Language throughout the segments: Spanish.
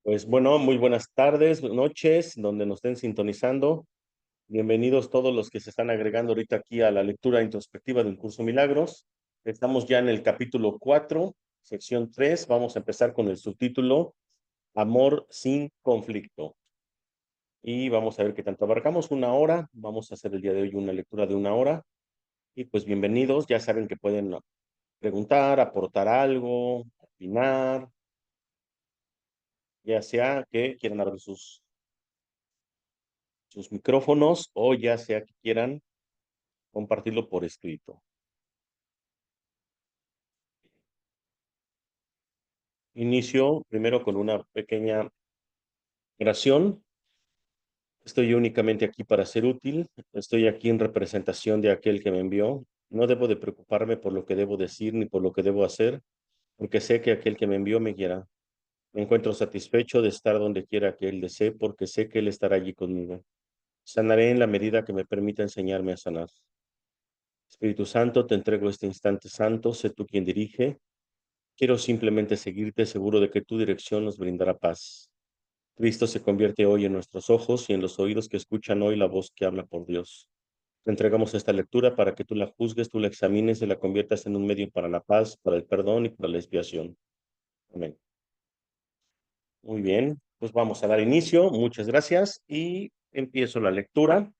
Pues bueno, muy buenas tardes, noches, donde nos estén sintonizando. Bienvenidos todos los que se están agregando ahorita aquí a la lectura introspectiva del curso Milagros. Estamos ya en el capítulo 4, sección 3. Vamos a empezar con el subtítulo Amor sin conflicto. Y vamos a ver qué tanto abarcamos. Una hora. Vamos a hacer el día de hoy una lectura de una hora. Y pues bienvenidos. Ya saben que pueden preguntar, aportar algo, opinar, ya sea que quieran abrir sus micrófonos o ya sea que quieran compartirlo por escrito. Inicio primero con una pequeña oración. Estoy únicamente aquí para ser útil. Estoy aquí en representación de aquel que me envió. No debo de preocuparme por lo que debo decir ni por lo que debo hacer, porque sé que aquel que me envió me guiará. Me encuentro satisfecho de estar donde quiera que Él desee, porque sé que Él estará allí conmigo. Sanaré en la medida que me permita enseñarme a sanar. Espíritu Santo, te entrego este instante santo, sé tú quien dirige. Quiero simplemente seguirte, seguro de que tu dirección nos brindará paz. Cristo se convierte hoy en nuestros ojos y en los oídos que escuchan hoy la voz que habla por Dios. Te entregamos esta lectura para que tú la juzgues, tú la examines y la conviertas en un medio para la paz, para el perdón y para la expiación. Amén. Muy bien, pues vamos a dar inicio. Muchas gracias y empiezo la lectura.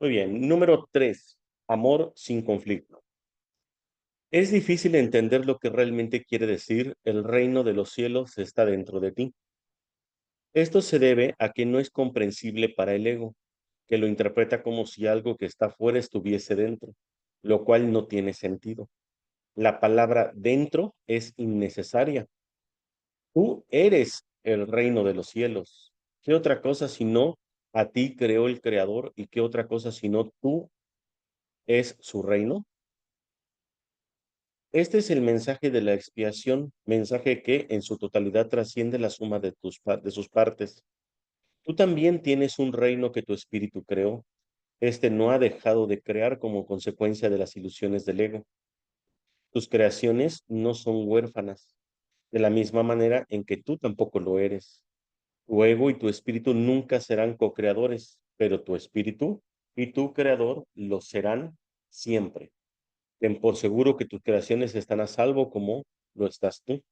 Muy bien, número 3. Amor sin conflicto. Es difícil entender lo que realmente quiere decir el reino de los cielos está dentro de ti. Esto se debe a que no es comprensible para el ego, que lo interpreta como si algo que está fuera estuviese dentro, lo cual no tiene sentido. La palabra dentro es innecesaria. Tú eres el reino de los cielos. ¿Qué otra cosa si no a ti creó el Creador y qué otra cosa si no tú es su reino? Este es el mensaje de la expiación, mensaje que en su totalidad trasciende la suma de sus partes. Tú también tienes un reino que tu espíritu creó. Este no ha dejado de crear como consecuencia de las ilusiones del ego. Tus creaciones no son huérfanas, de la misma manera en que tú tampoco lo eres. Tu ego y tu espíritu nunca serán co-creadores, pero tu espíritu y tu creador lo serán siempre. Ten por seguro que tus creaciones están a salvo como lo estás tú.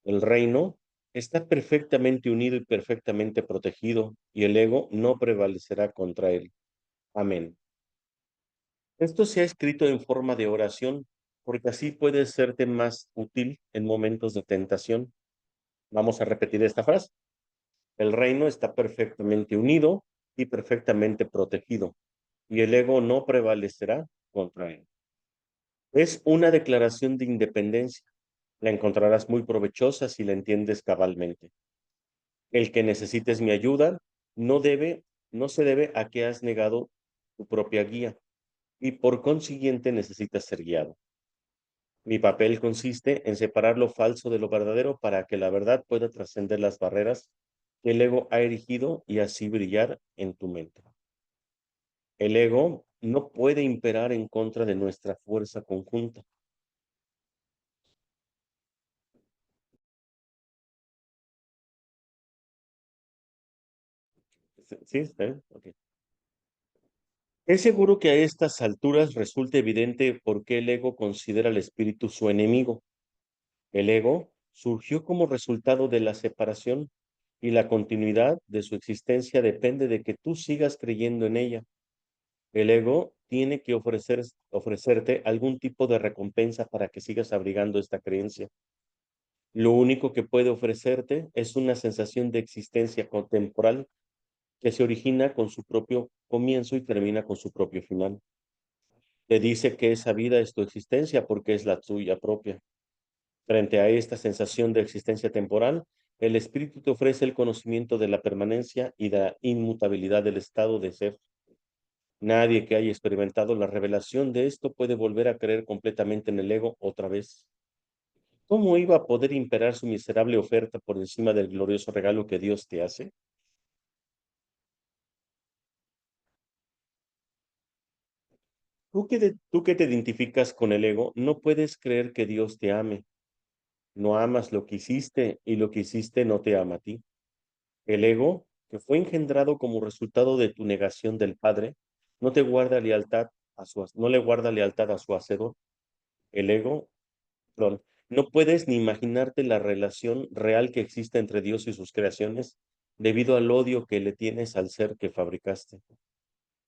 El reino está perfectamente unido y perfectamente protegido, y el ego no prevalecerá contra él. Amén. Esto se ha escrito en forma de oración, porque así puede serte más útil en momentos de tentación. Vamos a repetir esta frase. El reino está perfectamente unido y perfectamente protegido, y el ego no prevalecerá contra él. Es una declaración de independencia. La encontrarás muy provechosa si la entiendes cabalmente. El que necesites mi ayuda no se debe a que has negado tu propia guía y por consiguiente necesitas ser guiado. Mi papel consiste en separar lo falso de lo verdadero para que la verdad pueda trascender las barreras que el ego ha erigido y así brillar en tu mente. El ego no puede imperar en contra de nuestra fuerza conjunta. ¿Sí? ¿Está bien? Ok. Es seguro que a estas alturas resulta evidente por qué el ego considera al espíritu su enemigo. El ego surgió como resultado de la separación y la continuidad de su existencia depende de que tú sigas creyendo en ella. El ego tiene que ofrecerte algún tipo de recompensa para que sigas abrigando esta creencia. Lo único que puede ofrecerte es una sensación de existencia contemporal que se origina con su propio comienzo y termina con su propio final. Te dice que esa vida es tu existencia porque es la tuya propia. Frente a esta sensación de existencia temporal, el espíritu te ofrece el conocimiento de la permanencia y de la inmutabilidad del estado de ser. Nadie que haya experimentado la revelación de esto puede volver a creer completamente en el ego otra vez. ¿Cómo iba a poder imperar su miserable oferta por encima del glorioso regalo que Dios te hace? Tú que te identificas con el ego, no puedes creer que Dios te ame. No amas lo que hiciste y lo que hiciste no te ama a ti. El ego, que fue engendrado como resultado de tu negación del Padre, no te guarda lealtad no le guarda lealtad a su hacedor. El ego, perdón, no puedes ni imaginarte la relación real que existe entre Dios y sus creaciones debido al odio que le tienes al ser que fabricaste.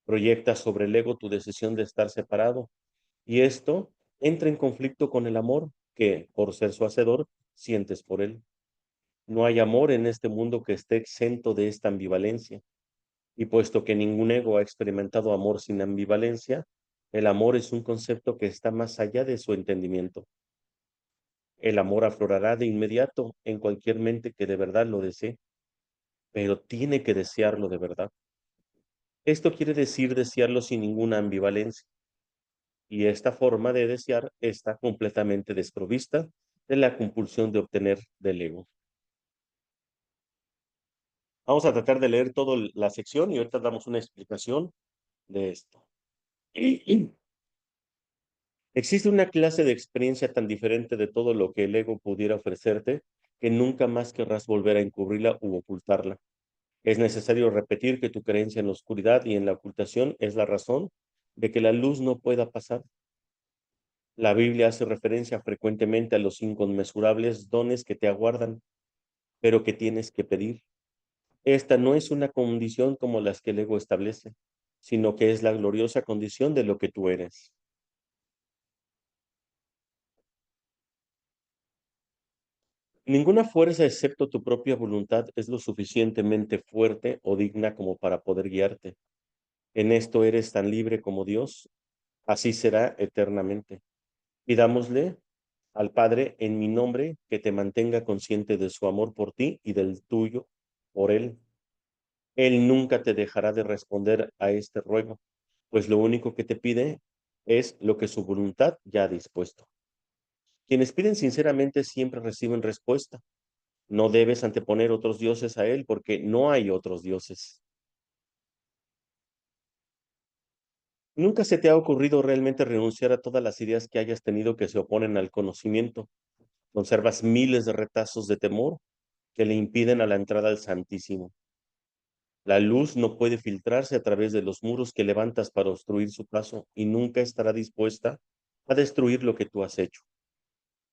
Proyectas sobre el ego tu decisión de estar separado y esto entra en conflicto con el amor que, por ser su hacedor, sientes por él. No hay amor en este mundo que esté exento de esta ambivalencia. Y puesto que ningún ego ha experimentado amor sin ambivalencia, el amor es un concepto que está más allá de su entendimiento. El amor aflorará de inmediato en cualquier mente que de verdad lo desee, pero tiene que desearlo de verdad. Esto quiere decir desearlo sin ninguna ambivalencia, y esta forma de desear está completamente desprovista de la compulsión de obtener del ego. Vamos a tratar de leer toda la sección y ahorita damos una explicación de esto. Existe una clase de experiencia tan diferente de todo lo que el ego pudiera ofrecerte que nunca más querrás volver a encubrirla u ocultarla. Es necesario repetir que tu creencia en la oscuridad y en la ocultación es la razón de que la luz no pueda pasar. La Biblia hace referencia frecuentemente a los inconmensurables dones que te aguardan, pero que tienes que pedir. Esta no es una condición como las que el ego establece, sino que es la gloriosa condición de lo que tú eres. Ninguna fuerza excepto tu propia voluntad es lo suficientemente fuerte o digna como para poder guiarte. En esto eres tan libre como Dios, así será eternamente. Pidámosle al Padre en mi nombre que te mantenga consciente de su amor por ti y del tuyo por Él. Él nunca te dejará de responder a este ruego, pues lo único que te pide es lo que su voluntad ya ha dispuesto. Quienes piden sinceramente siempre reciben respuesta. No debes anteponer otros dioses a Él porque no hay otros dioses. ¿Nunca se te ha ocurrido realmente renunciar a todas las ideas que hayas tenido que se oponen al conocimiento? Conservas miles de retazos de temor que le impiden a la entrada al Santísimo. La luz no puede filtrarse a través de los muros que levantas para obstruir su paso y nunca estará dispuesta a destruir lo que tú has hecho.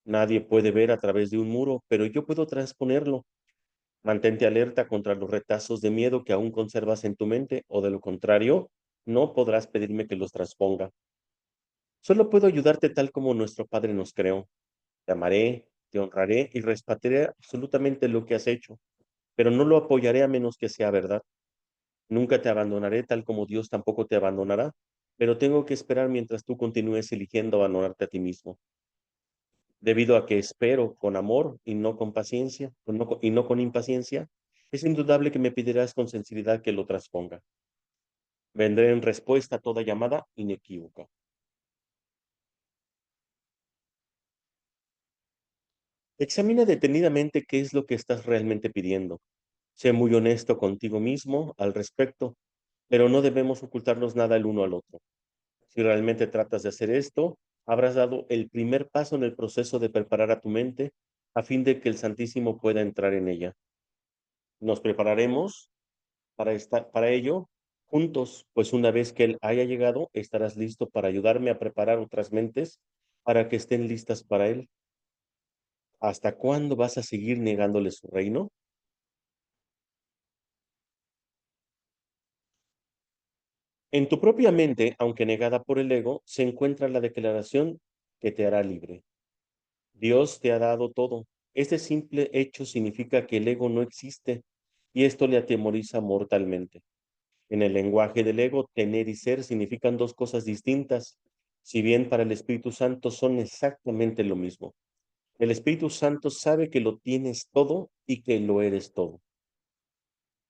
Nadie puede ver a través de un muro, pero yo puedo transponerlo. Mantente alerta contra los retazos de miedo que aún conservas en tu mente, o de lo contrario, no podrás pedirme que los transponga. Solo puedo ayudarte tal como nuestro Padre nos creó. Te amaré, te honraré y respetaré absolutamente lo que has hecho, pero no lo apoyaré a menos que sea verdad. Nunca te abandonaré tal como Dios tampoco te abandonará, pero tengo que esperar mientras tú continúes eligiendo abandonarte a ti mismo. Debido a que espero con amor y no con paciencia, y no con impaciencia, es indudable que me pedirás con sinceridad que lo transponga. Vendré en respuesta a toda llamada inequívoca. Examina detenidamente qué es lo que estás realmente pidiendo. Sé muy honesto contigo mismo al respecto, pero no debemos ocultarnos nada el uno al otro. Si realmente tratas de hacer esto, habrás dado el primer paso en el proceso de preparar a tu mente a fin de que el Santísimo pueda entrar en ella. Nos prepararemos para ello juntos, pues una vez que Él haya llegado, estarás listo para ayudarme a preparar otras mentes para que estén listas para Él. ¿Hasta cuándo vas a seguir negándole su reino? En tu propia mente, aunque negada por el ego, se encuentra la declaración que te hará libre. Dios te ha dado todo. Este simple hecho significa que el ego no existe y esto le atemoriza mortalmente. En el lenguaje del ego, tener y ser significan dos cosas distintas, si bien para el Espíritu Santo son exactamente lo mismo. El Espíritu Santo sabe que lo tienes todo y que lo eres todo.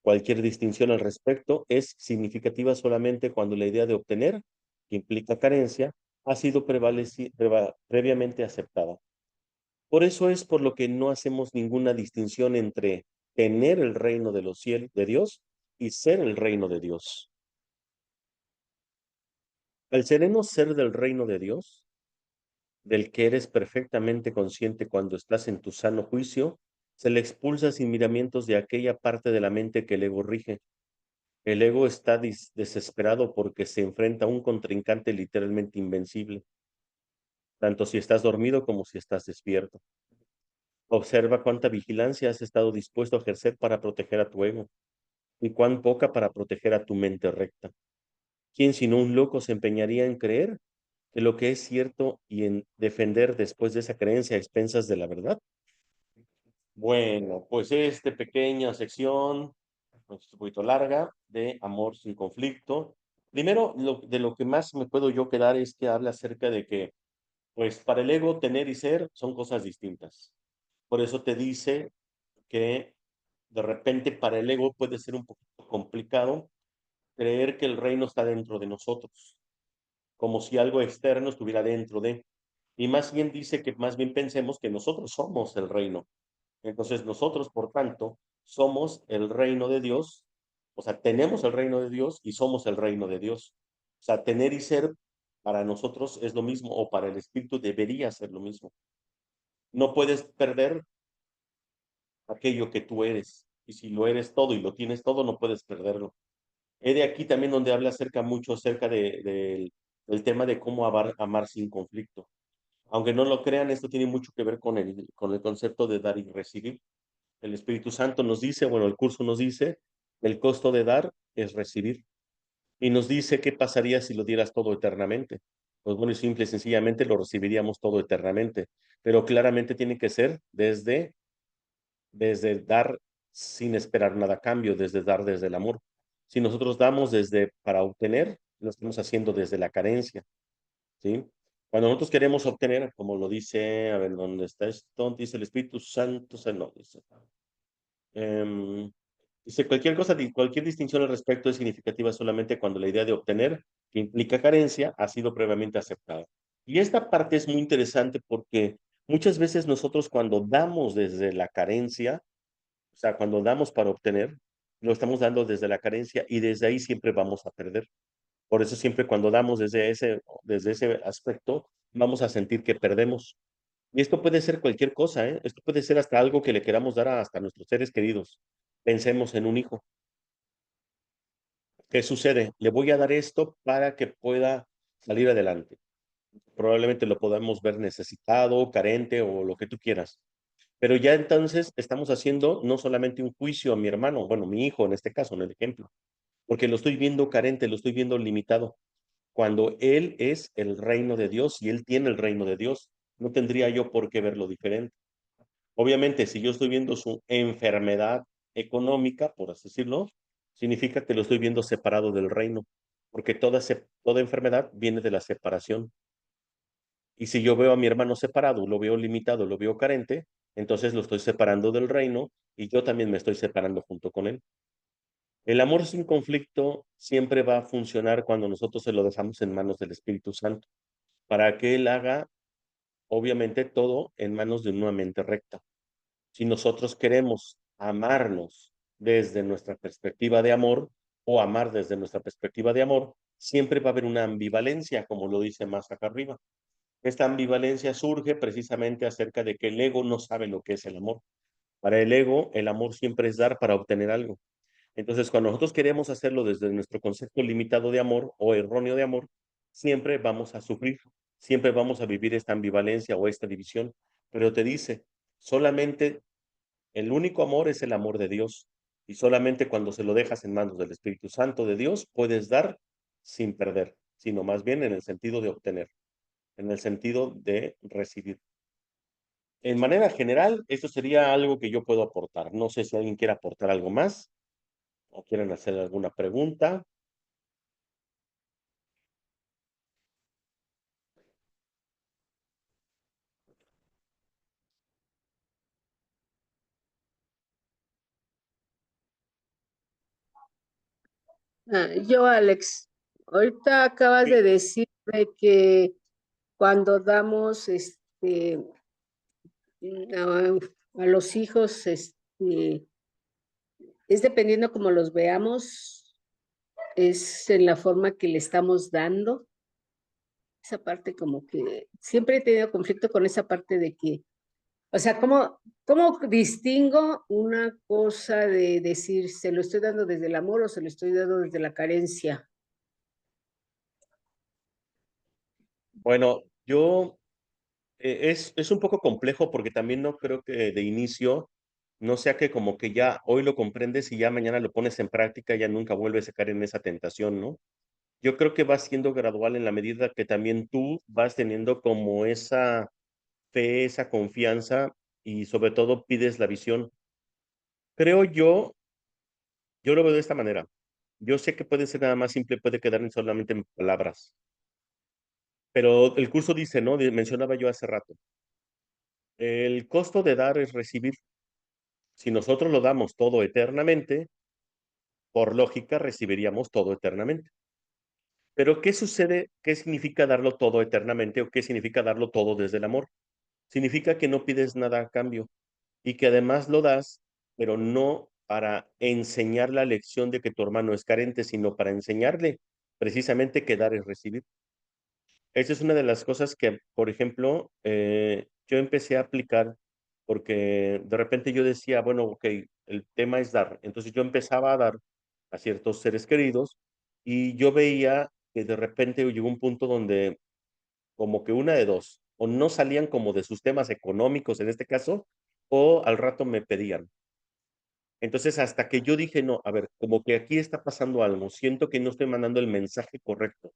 Cualquier distinción al respecto es significativa solamente cuando la idea de obtener, que implica carencia, ha sido previamente aceptada. Por eso es por lo que no hacemos ninguna distinción entre tener el reino de los cielos de Dios y ser el reino de Dios. El sereno ser del reino de Dios, del que eres perfectamente consciente cuando estás en tu sano juicio, Se le expulsa sin miramientos de aquella parte de la mente que el ego rige. El ego está desesperado porque se enfrenta a un contrincante literalmente invencible, tanto si estás dormido como si estás despierto. Observa cuánta vigilancia has estado dispuesto a ejercer para proteger a tu ego y cuán poca para proteger a tu mente recta. ¿Quién sino un loco se empeñaría en creer que lo que es cierto y en defender después de esa creencia a expensas de la verdad? Bueno, pues esta pequeña sección, pues, un poquito larga, de amor sin conflicto. Primero, de lo que más me puedo yo quedar es que habla acerca de que, pues para el ego, tener y ser son cosas distintas. Por eso te dice que de repente para el ego puede ser un poquito complicado creer que el reino está dentro de nosotros, como si algo externo estuviera dentro de. Y más bien dice que más bien pensemos que nosotros somos el reino. Entonces nosotros, por tanto, somos el reino de Dios, o sea, tenemos el reino de Dios y somos el reino de Dios. O sea, tener y ser para nosotros es lo mismo, o para el espíritu debería ser lo mismo. No puedes perder aquello que tú eres. Y si lo eres todo y lo tienes todo, no puedes perderlo. He de aquí también donde habla mucho acerca del tema de cómo amar sin conflicto. Aunque no lo crean, esto tiene mucho que ver con el concepto de dar y recibir. El Espíritu Santo nos dice, bueno, el curso nos dice, el costo de dar es recibir. Y nos dice qué pasaría si lo dieras todo eternamente. Pues bueno, y simple y sencillamente lo recibiríamos todo eternamente. Pero claramente tiene que ser desde dar sin esperar nada a cambio, desde dar desde el amor. Si nosotros damos desde para obtener, lo estamos haciendo desde la carencia, ¿sí? Cuando nosotros queremos obtener, como lo dice, a ver, ¿dónde está esto? Dice el Espíritu Santo, no, dice. Em, Dice, cualquier cosa, cualquier distinción al respecto es significativa solamente cuando la idea de obtener, que implica carencia, ha sido previamente aceptada. Y esta parte es muy interesante porque muchas veces nosotros cuando damos desde la carencia, o sea, cuando damos para obtener, lo estamos dando desde la carencia y desde ahí siempre vamos a perder. Por eso siempre cuando damos desde ese aspecto, vamos a sentir que perdemos. Y esto puede ser cualquier cosa, ¿eh? Esto puede ser hasta algo que le queramos dar hasta a nuestros seres queridos. Pensemos en un hijo. ¿Qué sucede? Le voy a dar esto para que pueda salir adelante. Probablemente lo podamos ver necesitado, carente o lo que tú quieras. Pero ya entonces estamos haciendo no solamente un juicio a mi hermano, bueno, mi hijo en este caso, en el ejemplo, porque lo estoy viendo carente, lo estoy viendo limitado, cuando él es el reino de Dios y él tiene el reino de Dios. No tendría yo por qué verlo diferente. Obviamente, si yo estoy viendo su enfermedad económica, por así decirlo, significa que lo estoy viendo separado del reino, porque toda enfermedad viene de la separación. Y si yo veo a mi hermano separado, lo veo limitado, lo veo carente, entonces lo estoy separando del reino y yo también me estoy separando junto con él. El amor sin conflicto siempre va a funcionar cuando nosotros se lo dejamos en manos del Espíritu Santo, para que Él haga, obviamente, todo en manos de una mente recta. Si nosotros queremos amarnos desde nuestra perspectiva de amor o amar desde nuestra perspectiva de amor, siempre va a haber una ambivalencia, como lo dice más acá arriba. Esta ambivalencia surge precisamente acerca de que el ego no sabe lo que es el amor. Para el ego, el amor siempre es dar para obtener algo. Entonces, cuando nosotros queremos hacerlo desde nuestro concepto limitado de amor o erróneo de amor, siempre vamos a sufrir, siempre vamos a vivir esta ambivalencia o esta división. Pero te dice, solamente el único amor es el amor de Dios. Y solamente cuando se lo dejas en manos del Espíritu Santo de Dios, puedes dar sin perder, sino más bien en el sentido de obtener, en el sentido de recibir. En manera general, esto sería algo que yo puedo aportar. No sé si alguien quiere aportar algo más o quieren hacer alguna pregunta. Yo, Alex, ahorita acabas de Sí, decir de que cuando damos a los hijos, es dependiendo como los veamos, es en la forma que le estamos dando. Esa parte como que siempre he tenido conflicto con esa parte de que O sea, ¿cómo distingo una cosa de decir se lo estoy dando desde el amor o se lo estoy dando desde la carencia? Bueno, yo es un poco complejo porque también no creo que de inicio no sea que como que ya hoy lo comprendes y ya mañana lo pones en práctica, ya nunca vuelves a caer en esa tentación, ¿no? Yo creo que va siendo gradual en la medida que también tú vas teniendo como esa fe, esa confianza y sobre todo pides la visión. Creo yo lo veo de esta manera. Yo sé que puede ser nada más simple, puede quedar en solamente en palabras, pero el curso dice, ¿no? Mencionaba yo hace rato, el costo de dar es recibir. Si nosotros lo damos todo eternamente, por lógica recibiríamos todo eternamente. Pero ¿qué sucede? ¿Qué significa darlo todo eternamente o qué significa darlo todo desde el amor? Significa que no pides nada a cambio y que además lo das, pero no para enseñar la lección de que tu hermano es carente, sino para enseñarle precisamente que dar es recibir. Esa es una de las cosas que, por ejemplo, yo empecé a aplicar porque de repente yo decía, bueno, ok, el tema es dar. Entonces yo empezaba a dar a ciertos seres queridos y yo veía que de repente llegó un punto donde como que una de dos, o no salían como de sus temas económicos en este caso, o al rato me pedían. Entonces, hasta que yo dije, no, a ver, como que aquí está pasando algo, siento que no estoy mandando el mensaje correcto.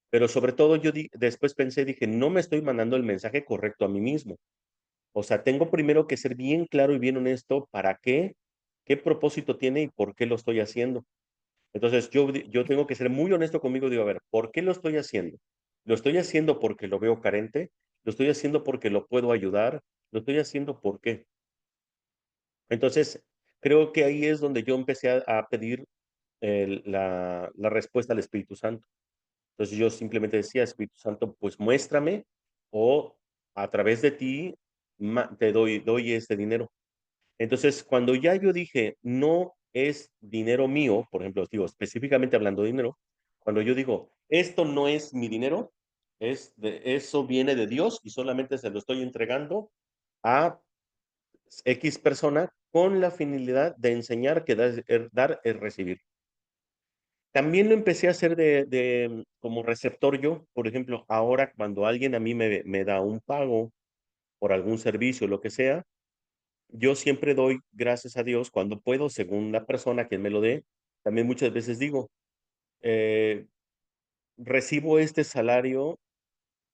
Pero sobre todo después pensé, dije, no me estoy mandando el mensaje correcto a mí mismo. O sea, tengo primero que ser bien claro y bien honesto para qué propósito tiene y por qué lo estoy haciendo. Entonces, yo tengo que ser muy honesto conmigo, digo, a ver, ¿por qué lo estoy haciendo? ¿Lo estoy haciendo porque lo veo carente? ¿Lo estoy haciendo porque lo puedo ayudar? ¿Lo estoy haciendo por qué? Entonces, creo que ahí es donde yo empecé a pedir la respuesta al Espíritu Santo. Entonces yo simplemente decía, Espíritu Santo, pues muéstrame o a través de ti te doy este dinero. Entonces, cuando ya yo dije, no es dinero mío, por ejemplo, digo, específicamente hablando de dinero, cuando yo digo, esto no es mi dinero, eso viene de Dios y solamente se lo estoy entregando a X persona con la finalidad de enseñar que dar es recibir. También lo empecé a hacer como receptor yo. Por ejemplo, ahora cuando alguien a mí me da un pago por algún servicio, lo que sea, yo siempre doy gracias a Dios cuando puedo, según la persona que me lo dé. También muchas veces digo, eh, recibo este salario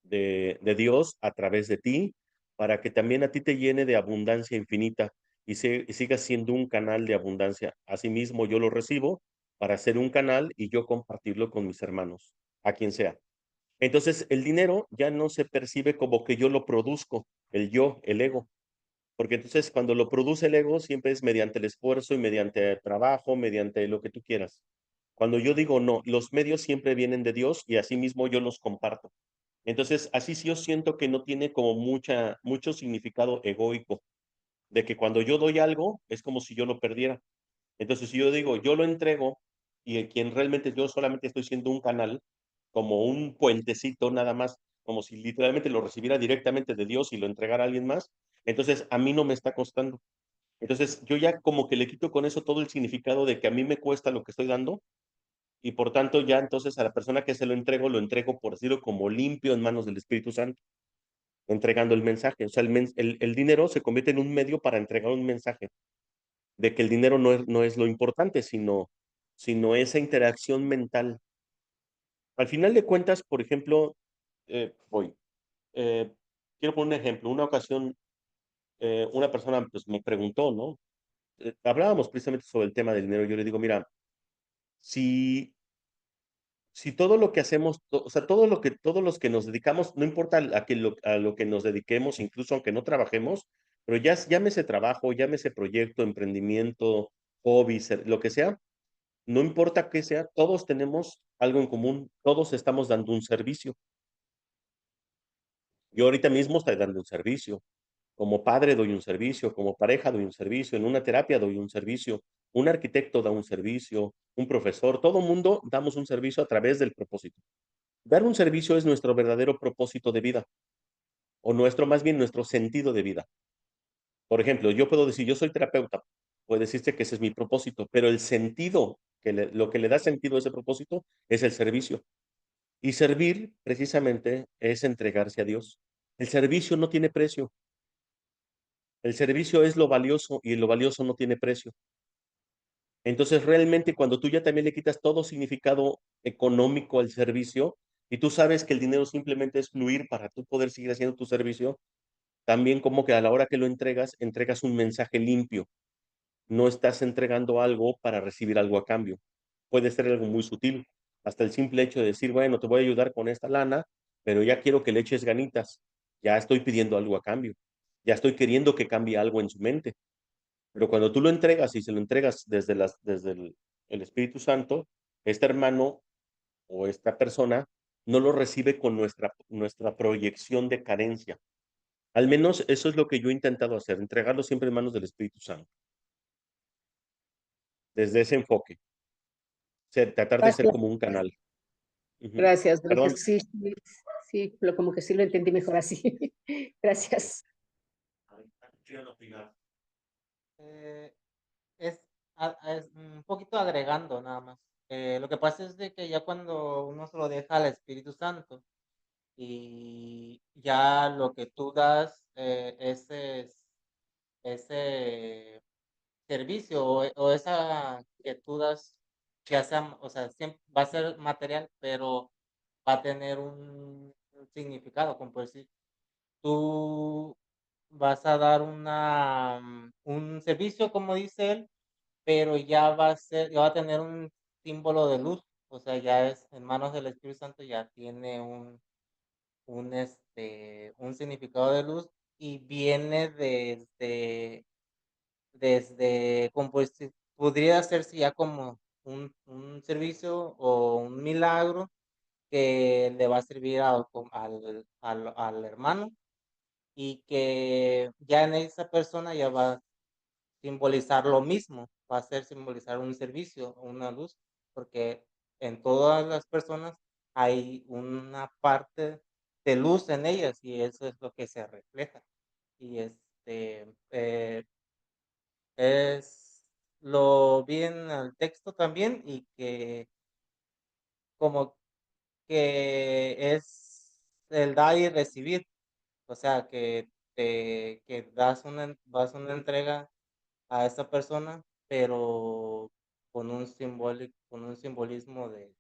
de Dios a través de ti, para que también a ti te llene de abundancia infinita y siga siendo un canal de abundancia. Asimismo, yo lo recibo para hacer un canal y yo compartirlo con mis hermanos, a quien sea. Entonces, el dinero ya no se percibe como que yo lo produzco, el yo, el ego, porque entonces cuando lo produce el ego siempre es mediante el esfuerzo y mediante el trabajo, mediante lo que tú quieras. Cuando yo digo no, los medios siempre vienen de Dios y asimismo yo los comparto. Entonces, así sí yo siento que no tiene como mucho significado egoico, de que cuando yo doy algo es como si yo lo perdiera. Entonces, si yo digo, yo lo entrego y quien realmente yo solamente estoy siendo un canal, como un puentecito nada más, como si literalmente lo recibiera directamente de Dios y lo entregara a alguien más, entonces a mí no me está costando. Entonces, yo ya como que le quito con eso todo el significado de que a mí me cuesta lo que estoy dando y por tanto ya entonces a la persona que se lo entrego por decirlo como limpio en manos del Espíritu Santo entregando el mensaje. O sea, el dinero se convierte en un medio para entregar un mensaje de que el dinero no es lo importante, sino esa interacción mental. Al final de cuentas, por ejemplo, voy, eh, quiero poner un ejemplo. Una ocasión, una persona pues, me preguntó, ¿no? Hablábamos precisamente sobre el tema del dinero. Yo le digo, mira, si si todo lo que hacemos, o sea, todos los que nos dedicamos, no importa a lo que nos dediquemos, incluso aunque no trabajemos, pero ya llámese trabajo, llámese proyecto, emprendimiento, hobby, lo que sea, no importa qué sea, todos tenemos algo en común, todos estamos dando un servicio. Yo ahorita mismo estoy dando un servicio. Como padre doy un servicio, como pareja doy un servicio, en una terapia doy un servicio, un arquitecto da un servicio, un profesor, todo mundo damos un servicio a través del propósito. Dar un servicio es nuestro verdadero propósito de vida, o nuestro, más bien nuestro sentido de vida. Por ejemplo, yo puedo decir, yo soy terapeuta, puede decirse que ese es mi propósito, pero el sentido, lo que le da sentido a ese propósito es el servicio. Y servir precisamente es entregarse a Dios. El servicio no tiene precio. El servicio es lo valioso y lo valioso no tiene precio. Entonces, realmente cuando tú ya también le quitas todo significado económico al servicio y tú sabes que el dinero simplemente es fluir para tú poder seguir haciendo tu servicio, también como que a la hora que lo entregas, entregas un mensaje limpio. No estás entregando algo para recibir algo a cambio. Puede ser algo muy sutil, hasta el simple hecho de decir, bueno, te voy a ayudar con esta lana, pero ya quiero que le eches ganitas. Ya estoy pidiendo algo a cambio. Ya estoy queriendo que cambie algo en su mente. Pero cuando tú lo entregas y se lo entregas desde el Espíritu Santo, este hermano o esta persona no lo recibe con nuestra proyección de carencia. Al menos eso es lo que yo he intentado hacer, entregarlo siempre en manos del Espíritu Santo, desde ese enfoque, tratar de ser Gracias, como un canal. Ujú. gracias, gracias. Perdón. Sí, sí, sí, como que sí lo entendí mejor así. Gracias. Quiero opinar. Eh, es, es un poquito agregando nada más. Lo que pasa es de que ya cuando uno se lo deja al Espíritu Santo y ya lo que tú das, ese servicio o esa que tú das, ya sea, o sea, siempre va a ser material, pero va a tener un significado, como por decir, tú vas a dar un servicio, como dice él, pero ya va a tener un símbolo de luz, o sea, ya es en manos del Espíritu Santo, ya tiene un significado de luz y viene como pues, podría hacerse ya como un servicio o un milagro que le va a servir al hermano y que ya en esa persona ya va a simbolizar lo mismo, va a ser simbolizar un servicio, una luz, porque en todas las personas hay una parte de luz en ellas y eso es lo que se refleja. Y lo vi en el texto también y que como que es el dar y recibir, o sea, que das una entrega a esa persona, pero con un simbolismo de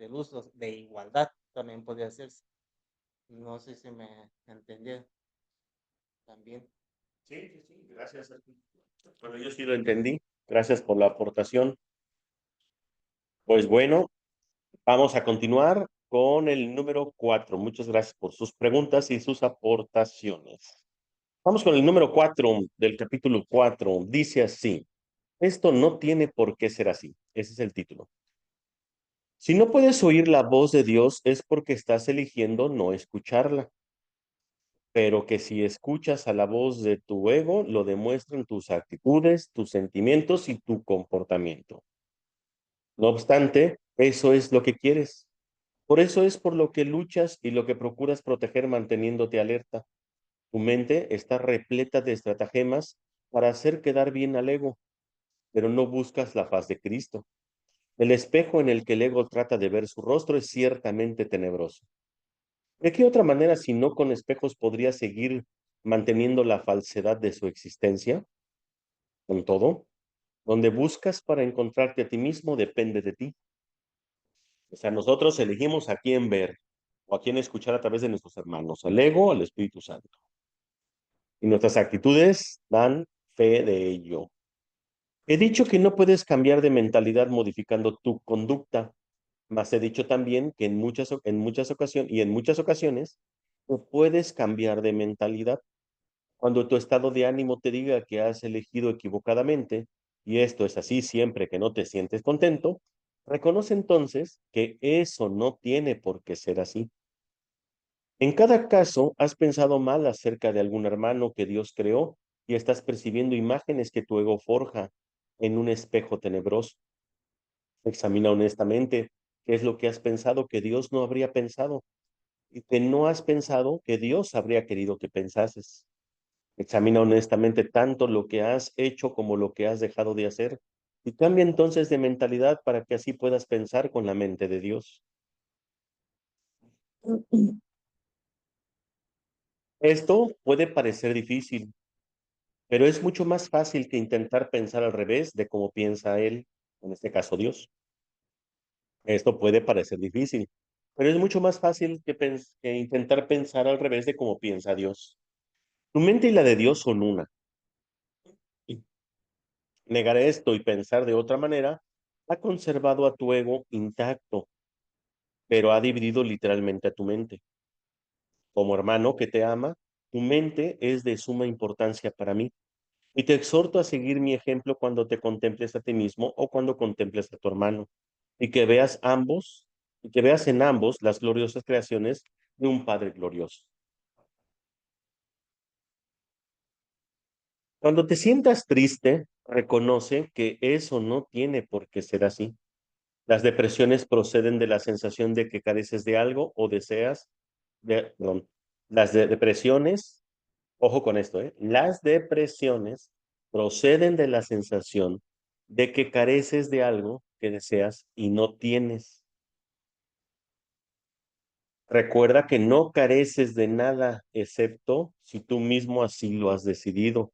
luz, de igualdad, también podría hacerse. No sé si me entendí también. Sí, sí, sí, gracias. Bueno, yo sí lo entendí. Gracias por la aportación. Pues bueno, vamos a continuar con el número 4. Muchas gracias por sus preguntas y sus aportaciones. Vamos con el número 4 del capítulo 4. Dice así, esto no tiene por qué ser así. Ese es el título. Si no puedes oír la voz de Dios es porque estás eligiendo no escucharla, pero que si escuchas a la voz de tu ego, lo demuestran tus actitudes, tus sentimientos y tu comportamiento. No obstante, eso es lo que quieres. Por eso es por lo que luchas y lo que procuras proteger manteniéndote alerta. Tu mente está repleta de estratagemas para hacer quedar bien al ego, pero no buscas la paz de Cristo. El espejo en el que el ego trata de ver su rostro es ciertamente tenebroso. ¿De qué otra manera, si no con espejos, podría seguir manteniendo la falsedad de su existencia? Con todo, donde buscas para encontrarte a ti mismo depende de ti. O sea, nosotros elegimos a quién ver o a quién escuchar a través de nuestros hermanos, al ego o al Espíritu Santo. Y nuestras actitudes dan fe de ello. He dicho que no puedes cambiar de mentalidad modificando tu conducta, mas he dicho también que en muchas ocasiones tú puedes cambiar de mentalidad cuando tu estado de ánimo te diga que has elegido equivocadamente, y esto es así siempre que no te sientes contento, reconoce entonces que eso no tiene por qué ser así. En cada caso, has pensado mal acerca de algún hermano que Dios creó y estás percibiendo imágenes que tu ego forja en un espejo tenebroso. Examina honestamente qué es lo que has pensado que Dios no habría pensado y que no has pensado que Dios habría querido que pensases. Examina honestamente tanto lo que has hecho como lo que has dejado de hacer y cambia entonces de mentalidad para que así puedas pensar con la mente de Dios. Esto puede parecer difícil, pero es mucho más fácil que intentar pensar al revés de cómo piensa Él, en este caso Dios. Esto puede parecer difícil, pero es mucho más fácil que intentar pensar al revés de cómo piensa Dios. Tu mente y la de Dios son una. Y negar esto y pensar de otra manera ha conservado a tu ego intacto, pero ha dividido literalmente a tu mente. Como hermano que te ama, tu mente es de suma importancia para mí. Y te exhorto a seguir mi ejemplo cuando te contemples a ti mismo o cuando contemples a tu hermano. Y que veas ambos, y que veas en ambos las gloriosas creaciones de un Padre glorioso. Cuando te sientas triste, reconoce que eso no tiene por qué ser así. Las depresiones proceden de la sensación de que careces de algo o deseas, perdón, depresiones, ojo con esto, ¿eh? Las depresiones proceden de la sensación de que careces de algo que deseas y no tienes. Recuerda que no careces de nada excepto si tú mismo así lo has decidido.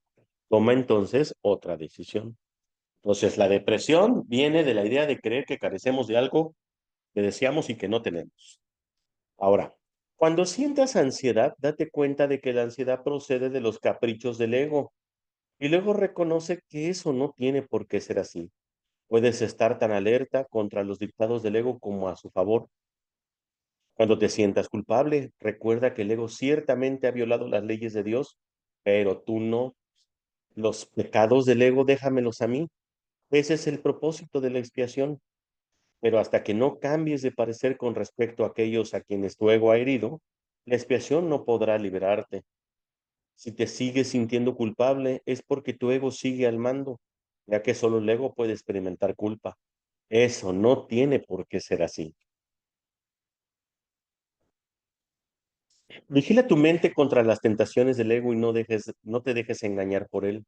Toma entonces otra decisión. Entonces, la depresión viene de la idea de creer que carecemos de algo que deseamos y que no tenemos. Ahora, cuando sientas ansiedad, date cuenta de que la ansiedad procede de los caprichos del ego y luego reconoce que eso no tiene por qué ser así. Puedes estar tan alerta contra los dictados del ego como a su favor. Cuando te sientas culpable, recuerda que el ego ciertamente ha violado las leyes de Dios, pero tú no. Los pecados del ego déjamelos a mí. Ese es el propósito de la expiación. Pero hasta que no cambies de parecer con respecto a aquellos a quienes tu ego ha herido, la expiación no podrá liberarte. Si te sigues sintiendo culpable, es porque tu ego sigue al mando, ya que solo el ego puede experimentar culpa. Eso no tiene por qué ser así. Vigila tu mente contra las tentaciones del ego y no te dejes engañar por él.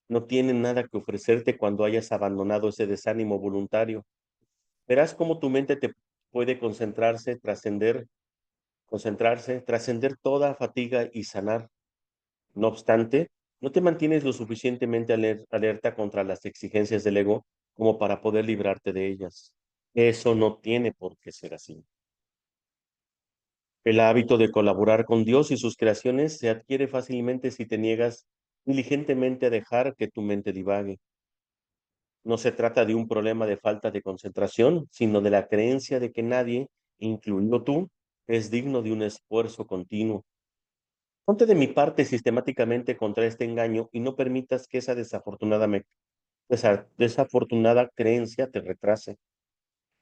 No tiene nada que ofrecerte cuando hayas abandonado ese desánimo voluntario. Verás cómo tu mente te puede concentrarse, trascender toda fatiga y sanar. No obstante, no te mantienes lo suficientemente alerta contra las exigencias del ego como para poder librarte de ellas. Eso no tiene por qué ser así. El hábito de colaborar con Dios y sus creaciones se adquiere fácilmente si te niegas diligentemente a dejar que tu mente divague. No se trata de un problema de falta de concentración, sino de la creencia de que nadie, incluido tú, es digno de un esfuerzo continuo. Ponte de mi parte sistemáticamente contra este engaño y no permitas que esa desafortunada creencia te retrase.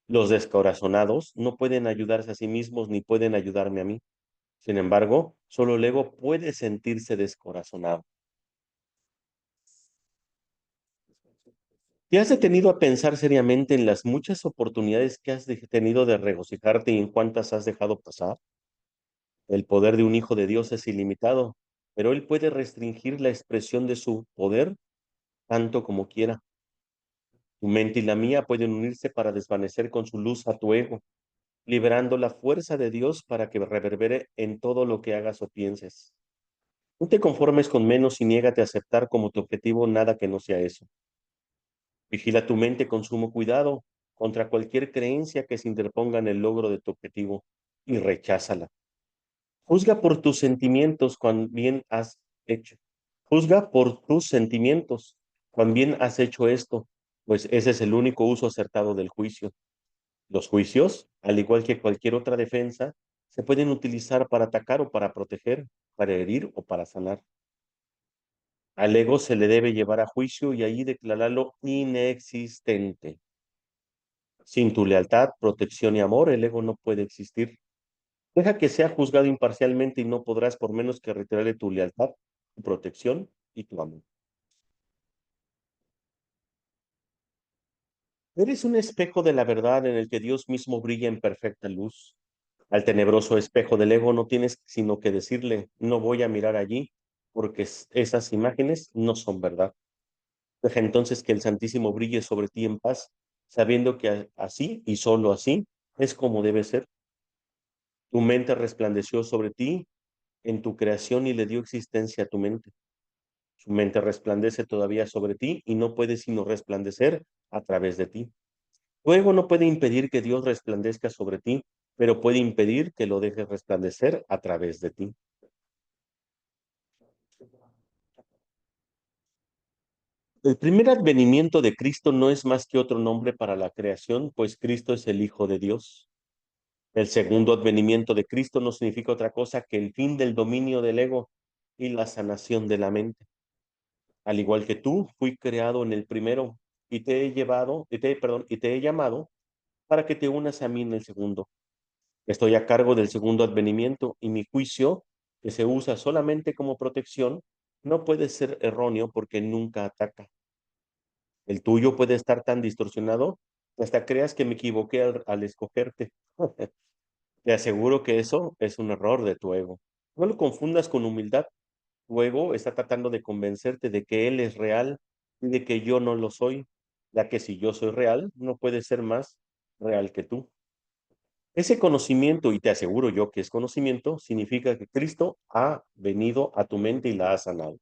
Los descorazonados no pueden ayudarse a sí mismos ni pueden ayudarme a mí. Sin embargo, solo el ego puede sentirse descorazonado. ¿Te has detenido a pensar seriamente en las muchas oportunidades que tenido de regocijarte y en cuántas has dejado pasar? El poder de un hijo de Dios es ilimitado, pero él puede restringir la expresión de su poder tanto como quiera. Tu mente y la mía pueden unirse para desvanecer con su luz a tu ego, liberando la fuerza de Dios para que reverbere en todo lo que hagas o pienses. No te conformes con menos y niégate a aceptar como tu objetivo nada que no sea eso. Vigila tu mente con sumo cuidado contra cualquier creencia que se interponga en el logro de tu objetivo y recházala. Juzga por tus sentimientos cuán bien has hecho. Juzga por tus sentimientos cuán bien has hecho esto, pues ese es el único uso acertado del juicio. Los juicios, al igual que cualquier otra defensa, se pueden utilizar para atacar o para proteger, para herir o para sanar. Al ego se le debe llevar a juicio y ahí declararlo inexistente. Sin tu lealtad, protección y amor, el ego no puede existir. Deja que sea juzgado imparcialmente y no podrás por menos que retirarle tu lealtad, tu protección y tu amor. Eres un espejo de la verdad en el que Dios mismo brilla en perfecta luz. Al tenebroso espejo del ego no tienes sino que decirle, no voy a mirar allí, porque esas imágenes no son verdad. Deja entonces que el Santísimo brille sobre ti en paz, sabiendo que así y solo así es como debe ser. Tu mente resplandeció sobre ti en tu creación y le dio existencia a tu mente. Su mente resplandece todavía sobre ti y no puede sino resplandecer a través de ti. Tu ego no puede impedir que Dios resplandezca sobre ti, pero puede impedir que lo dejes resplandecer a través de ti. El primer advenimiento de Cristo no es más que otro nombre para la creación, pues Cristo es el Hijo de Dios. El segundo advenimiento de Cristo no significa otra cosa que el fin del dominio del ego y la sanación de la mente. Al igual que tú, fui creado en el primero y te he llevado, y te he llamado para que te unas a mí en el segundo. Estoy a cargo del segundo advenimiento y mi juicio, que se usa solamente como protección, no puede ser erróneo porque nunca ataca. El tuyo puede estar tan distorsionado que hasta creas que me equivoqué al escogerte. Te aseguro que eso es un error de tu ego. No lo confundas con humildad. Tu ego está tratando de convencerte de que él es real y de que yo no lo soy, ya que si yo soy real, no puede ser más real que tú. Ese conocimiento, y te aseguro yo que es conocimiento, significa que Cristo ha venido a tu mente y la ha sanado.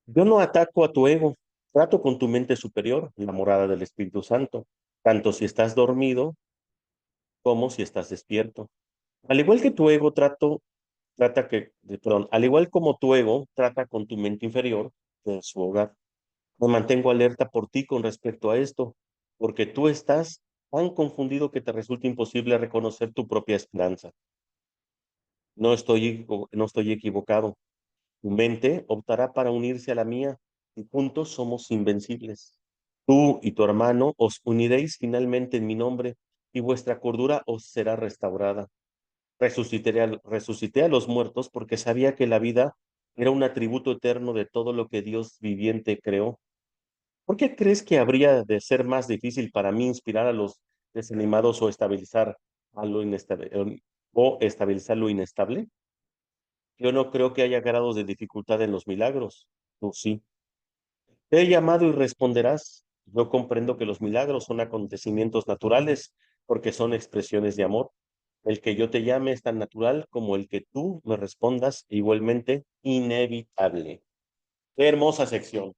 Yo no ataco a tu ego, trato con tu mente superior, la morada del Espíritu Santo, tanto si estás dormido como si estás despierto. Al igual que tu ego al igual como tu ego trata con tu mente inferior en su hogar. Me mantengo alerta por ti con respecto a esto, porque tú estás tan confundido que te resulta imposible reconocer tu propia esperanza. No estoy equivocado. Tu mente optará para unirse a la mía y juntos somos invencibles. Tú y tu hermano os uniréis finalmente en mi nombre y vuestra cordura os será restaurada. Resucité a los muertos porque sabía que la vida era un atributo eterno de todo lo que Dios viviente creó. ¿Por qué crees que habría de ser más difícil para mí inspirar a los desanimados o estabilizar lo inestable? Yo no creo que haya grados de dificultad en los milagros. Tú sí. Te he llamado y responderás. Yo comprendo que los milagros son acontecimientos naturales porque son expresiones de amor. El que yo te llame es tan natural como el que tú me respondas, igualmente inevitable. Qué hermosa sección.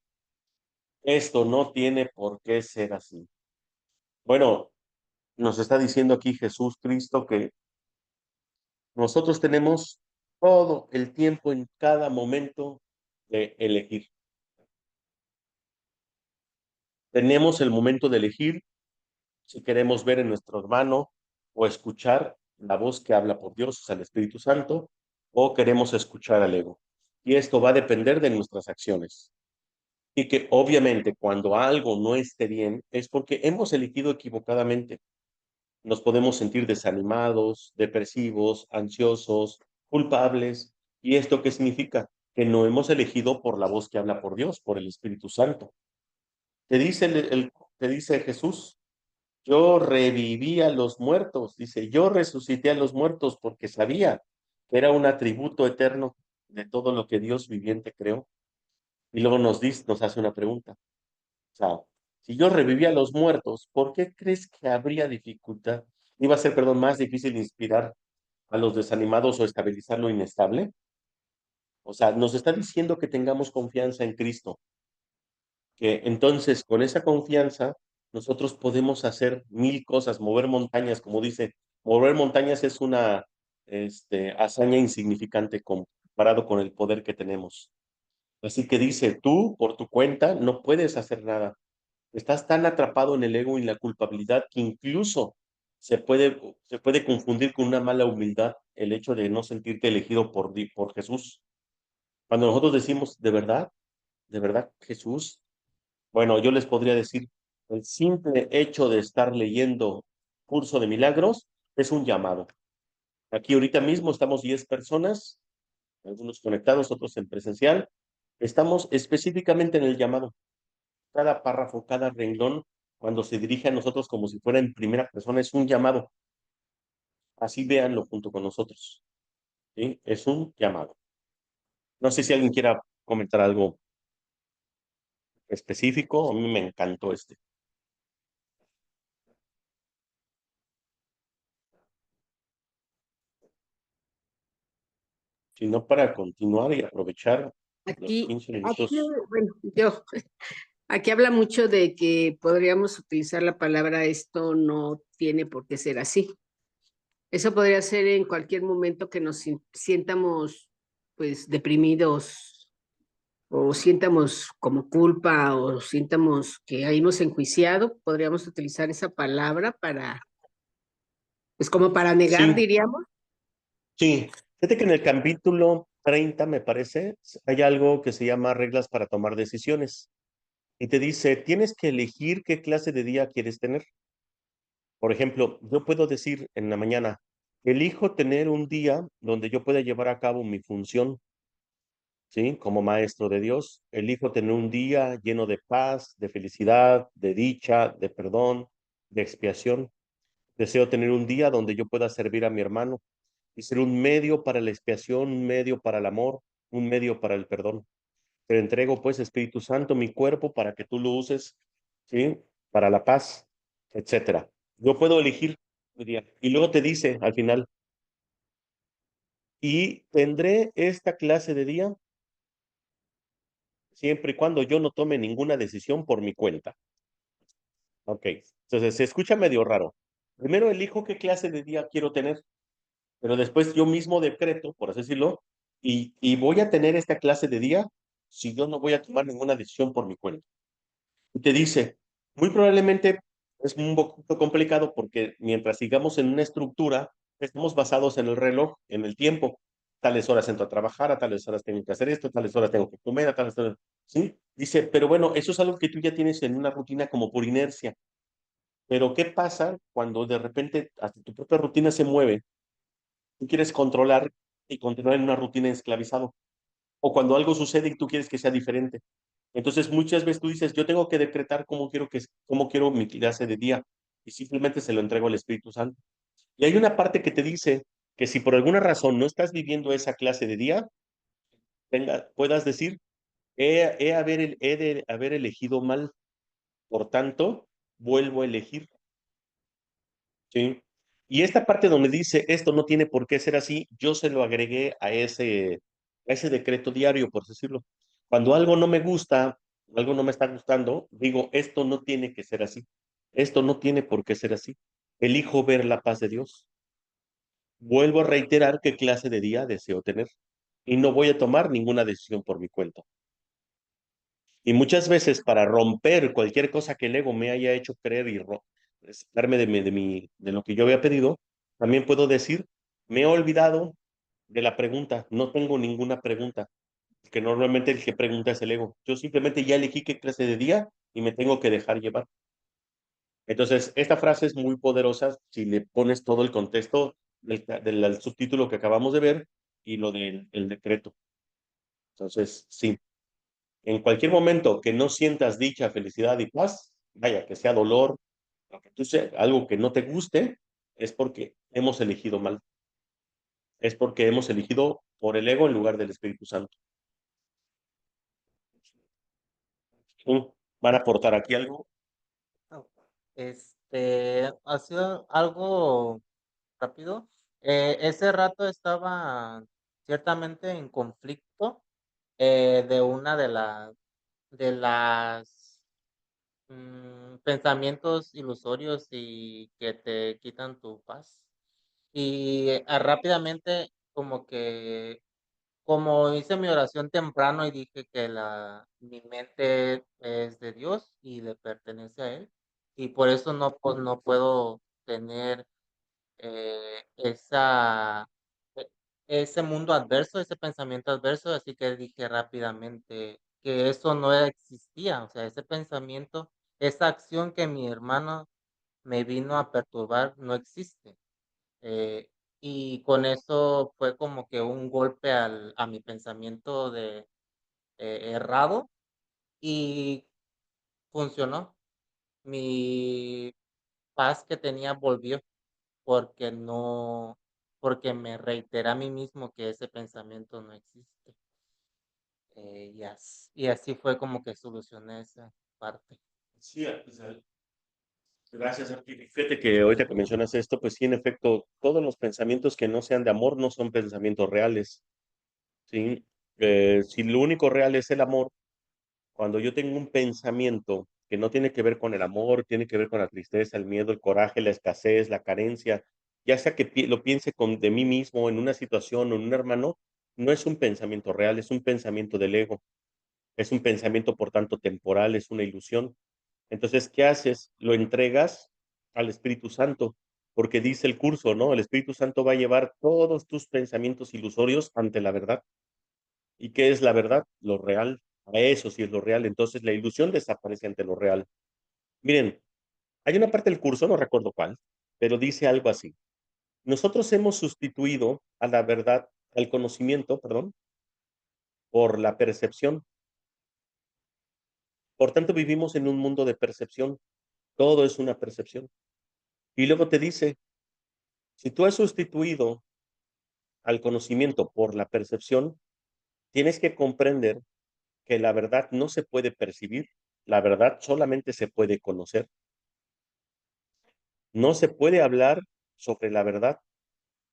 Esto no tiene por qué ser así. Bueno, nos está diciendo aquí Jesús Cristo que nosotros tenemos todo el tiempo en cada momento de elegir. Tenemos el momento de elegir si queremos ver en nuestro hermano o escuchar la voz que habla por Dios, o sea, el Espíritu Santo, o queremos escuchar al ego. Y esto va a depender de nuestras acciones. Y que obviamente cuando algo no esté bien es porque hemos elegido equivocadamente. Nos podemos sentir desanimados, depresivos, ansiosos, culpables. ¿Y esto qué significa? Que no hemos elegido por la voz que habla por Dios, por el Espíritu Santo. Te dice Jesús, yo reviví a los muertos, dice, yo resucité a los muertos porque sabía que era un atributo eterno de todo lo que Dios viviente creó. Y luego nos hace una pregunta. O sea, si yo reviví a los muertos, ¿por qué crees que habría dificultad? Iba a ser, perdón, más difícil inspirar a los desanimados o estabilizar lo inestable. O sea, nos está diciendo que tengamos confianza en Cristo, que entonces con esa confianza nosotros podemos hacer mil cosas, mover montañas, como dice, mover montañas es una hazaña insignificante comparado con el poder que tenemos. Así que dice, tú por tu cuenta no puedes hacer nada. Estás tan atrapado en el ego y la culpabilidad que incluso se puede confundir con una mala humildad el hecho de no sentirte elegido por Jesús. Cuando nosotros decimos, de verdad, Jesús, bueno, yo les podría decir, el simple hecho de estar leyendo Curso de Milagros es un llamado. Aquí ahorita mismo estamos 10 personas, algunos conectados, otros en presencial. Estamos específicamente en el llamado. Cada párrafo, cada renglón, cuando se dirige a nosotros como si fuera en primera persona, es un llamado. Así véanlo junto con nosotros. ¿Sí? Es un llamado. No sé si alguien quiera comentar algo específico. A mí me encantó este. Si no, para continuar y aprovechar los Aquí, 15 aquí, minutos. bueno, aquí habla mucho de que podríamos utilizar la palabra esto no tiene por qué ser así. Eso podría ser en cualquier momento que nos sientamos pues deprimidos o sientamos como culpa o sientamos que hemos enjuiciado, podríamos utilizar esa palabra para, pues como para negar, Sí, diríamos. sí. Fíjate que en el capítulo 30, me parece, hay algo que se llama reglas para tomar decisiones. Y te dice, tienes que elegir qué clase de día quieres tener. Por ejemplo, yo puedo decir en la mañana, elijo tener un día donde yo pueda llevar a cabo mi función, ¿sí? Como maestro de Dios. Elijo tener un día lleno de paz, de felicidad, de dicha, de perdón, de expiación. Deseo tener un día donde yo pueda servir a mi hermano y ser un medio para la expiación, un medio para el amor, un medio para el perdón. Te entrego, pues, Espíritu Santo, mi cuerpo para que tú lo uses, ¿sí? Para la paz, etcétera. Yo puedo elegir mi día. Y luego te dice al final, y tendré esta clase de día siempre y cuando yo no tome ninguna decisión por mi cuenta. Ok. Entonces se escucha medio raro. Primero elijo qué clase de día quiero tener, pero después yo mismo decreto, por así decirlo, y voy a tener esta clase de día si yo no voy a tomar ninguna decisión por mi cuenta. Y te dice, muy probablemente es un poquito complicado porque mientras sigamos en una estructura, estamos basados en el reloj, en el tiempo. Tales horas entro a trabajar, a tales horas tengo que hacer esto, a tales horas tengo que comer, a tales horas... ¿Sí? Dice, pero bueno, eso es algo que tú ya tienes en una rutina como por inercia. Pero ¿qué pasa cuando de repente hasta tu propia rutina se mueve? Tú quieres controlar y continuar en una rutina esclavizado. O cuando algo sucede y tú quieres que sea diferente. Entonces, muchas veces tú dices, yo tengo que decretar cómo quiero mi clase de día y simplemente se lo entrego al Espíritu Santo. Y hay una parte que te dice que si por alguna razón no estás viviendo esa clase de día, puedas decir, he de haber elegido mal, por tanto, vuelvo a elegir. ¿Sí? Y esta parte donde dice, esto no tiene por qué ser así, yo se lo agregué a ese decreto diario, por decirlo. Cuando algo no me gusta, algo no me está gustando, digo, esto no tiene que ser así. Esto no tiene por qué ser así. Elijo ver la paz de Dios. Vuelvo a reiterar qué clase de día deseo tener. Y no voy a tomar ninguna decisión por mi cuenta. Y muchas veces para romper cualquier cosa que el ego me haya hecho creer y darme de lo que yo había pedido, también puedo decir, me he olvidado de la pregunta, no tengo ninguna pregunta, que normalmente el que pregunta es el ego. Yo simplemente ya elegí qué clase de día y me tengo que dejar llevar. Entonces, esta frase es muy poderosa si le pones todo el contexto del subtítulo que acabamos de ver y lo del el decreto. Entonces, sí. En cualquier momento que no sientas dicha, felicidad y paz, vaya, que sea dolor, algo que no te guste, es porque hemos elegido mal. Es porque hemos elegido por el ego en lugar del Espíritu Santo. ¿Van a aportar aquí algo? Oh, ha sido algo rápido. Ese rato estaba ciertamente en conflicto de una de las pensamientos ilusorios y que te quitan tu paz. Y rápidamente como hice mi oración temprano y dije que mi mente es de Dios y le pertenece a Él, y por eso no puedo tener esa e ese mundo adverso, ese pensamiento adverso, así que dije rápidamente que eso no existía, o sea, ese pensamiento, esa acción que mi hermano me vino a perturbar no existe. Eh, y con eso fue como que un golpe a mi pensamiento errado y funcionó. Mi paz que tenía volvió. porque no, porque me reitera a mí mismo que ese pensamiento no existe. Y así fue como que solucioné esa parte. Sí, pues, gracias, Arqui. Fíjate que ahorita que mencionas esto, pues sí, en efecto, todos los pensamientos que no sean de amor no son pensamientos reales, ¿sí? Si lo único real es el amor, cuando yo tengo un pensamiento que no tiene que ver con el amor, tiene que ver con la tristeza, el miedo, el coraje, la escasez, la carencia, ya sea que lo piense de mí mismo, en una situación o en un hermano, no es un pensamiento real, es un pensamiento del ego, es un pensamiento, por tanto, temporal, es una ilusión. Entonces, ¿qué haces? Lo entregas al Espíritu Santo, porque dice el curso, ¿no? El Espíritu Santo va a llevar todos tus pensamientos ilusorios ante la verdad. ¿Y qué es la verdad? Lo real. A eso sí es lo real. Entonces, la ilusión desaparece ante lo real. Miren, hay una parte del curso, no recuerdo cuál, pero dice algo así. Nosotros hemos sustituido a la verdad, al conocimiento, perdón, por la percepción. Por tanto, vivimos en un mundo de percepción. Todo es una percepción. Y luego te dice, si tú has sustituido al conocimiento por la percepción, tienes que comprender que la verdad no se puede percibir, la verdad solamente se puede conocer. No se puede hablar sobre la verdad.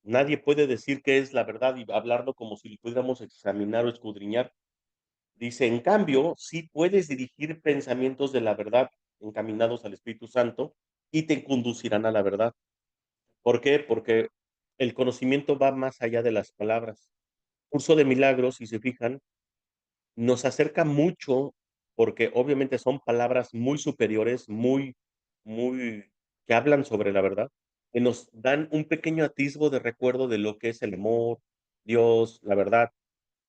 Nadie puede decir qué es la verdad y hablarlo como si lo pudiéramos examinar o escudriñar. Dice, en cambio, sí puedes dirigir pensamientos de la verdad encaminados al Espíritu Santo y te conducirán a la verdad. ¿Por qué? Porque el conocimiento va más allá de las palabras. Curso de Milagros, si se fijan, nos acerca mucho porque obviamente son palabras muy superiores, muy que hablan sobre la verdad, que nos dan un pequeño atisbo de recuerdo de lo que es el amor, Dios, la verdad,